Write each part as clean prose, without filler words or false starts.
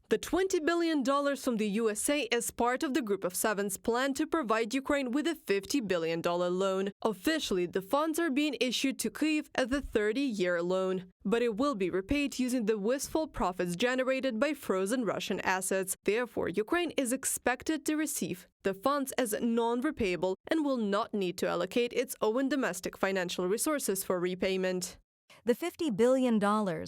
The $20 billion from the USA is part of the Group of Seven's plan to provide Ukraine with a $50 billion loan. Officially, the funds are being issued to Kyiv as a 30-year loan, but it will be repaid using the wasteful profits generated by frozen Russian assets. Therefore, Ukraine is expected to receive the funds as non-repayable and will not need to allocate its own domestic financial resources for repayment. The $50 billion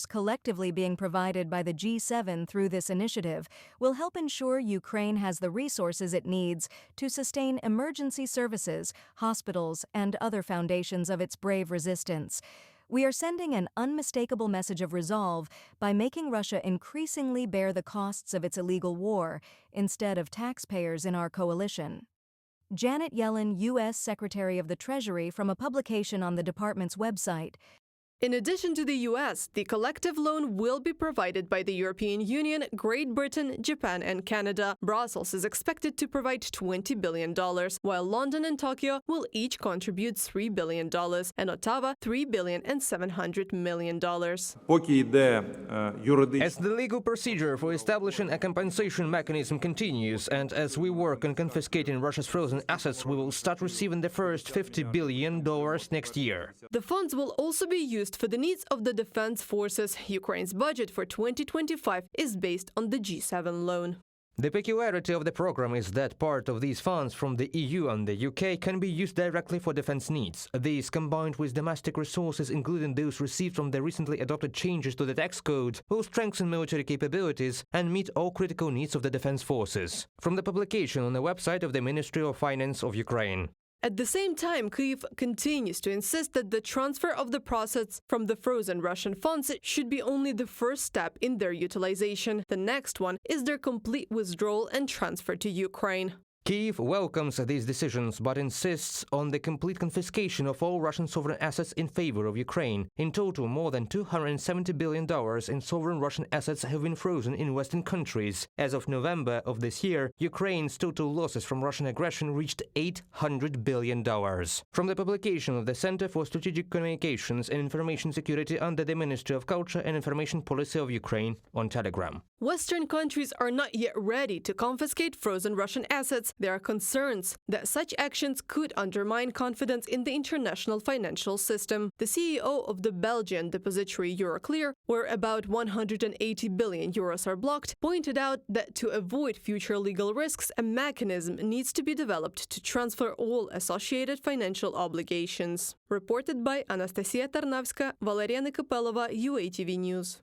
collectively being provided by the G7 through this initiative will help ensure Ukraine has the resources it needs to sustain emergency services, hospitals, and other foundations of its brave resistance. We are sending an unmistakable message of resolve by making Russia increasingly bear the costs of its illegal war instead of taxpayers in our coalition. Janet Yellen, U.S. Secretary of the Treasury, from a publication on the department's website. In addition to the U.S., the collective loan will be provided by the European Union, Great Britain, Japan, and Canada. Brussels is expected to provide $20 billion, while London and Tokyo will each contribute $3 billion, and Ottawa $3,700 million. As the legal procedure for establishing a compensation mechanism continues, and as we work on confiscating Russia's frozen assets, we will start receiving the first $50 billion next year. The funds will also be used for the needs of the defense forces. Ukraine's budget for 2025 is based on the G7 loan. The peculiarity of the program is that part of these funds from the EU and the UK can be used directly for defense needs. These, combined with domestic resources, including those received from the recently adopted changes to the tax code, will strengthen military capabilities and meet all critical needs of the defense forces. From the publication on the website of the Ministry of Finance of Ukraine. At the same time, Kyiv continues to insist that the transfer of the profits from the frozen Russian funds should be only the first step in their utilization. The next one is their complete withdrawal and transfer to Ukraine. Kyiv welcomes these decisions but insists on the complete confiscation of all Russian sovereign assets in favor of Ukraine. In total, more than $270 billion in sovereign Russian assets have been frozen in Western countries. As of November of this year, Ukraine's total losses from Russian aggression reached $800 billion. From the publication of the Center for Strategic Communications and Information Security under the Ministry of Culture and Information Policy of Ukraine on Telegram. Western countries are not yet ready to confiscate frozen Russian assets. There are concerns that such actions could undermine confidence in the international financial system. The CEO of the Belgian depository Euroclear, where about 180 billion euros are blocked, pointed out that to avoid future legal risks, a mechanism needs to be developed to transfer all associated financial obligations. Reported by Anastasia Tarnavska, Valeria Nekapelova, UATV News.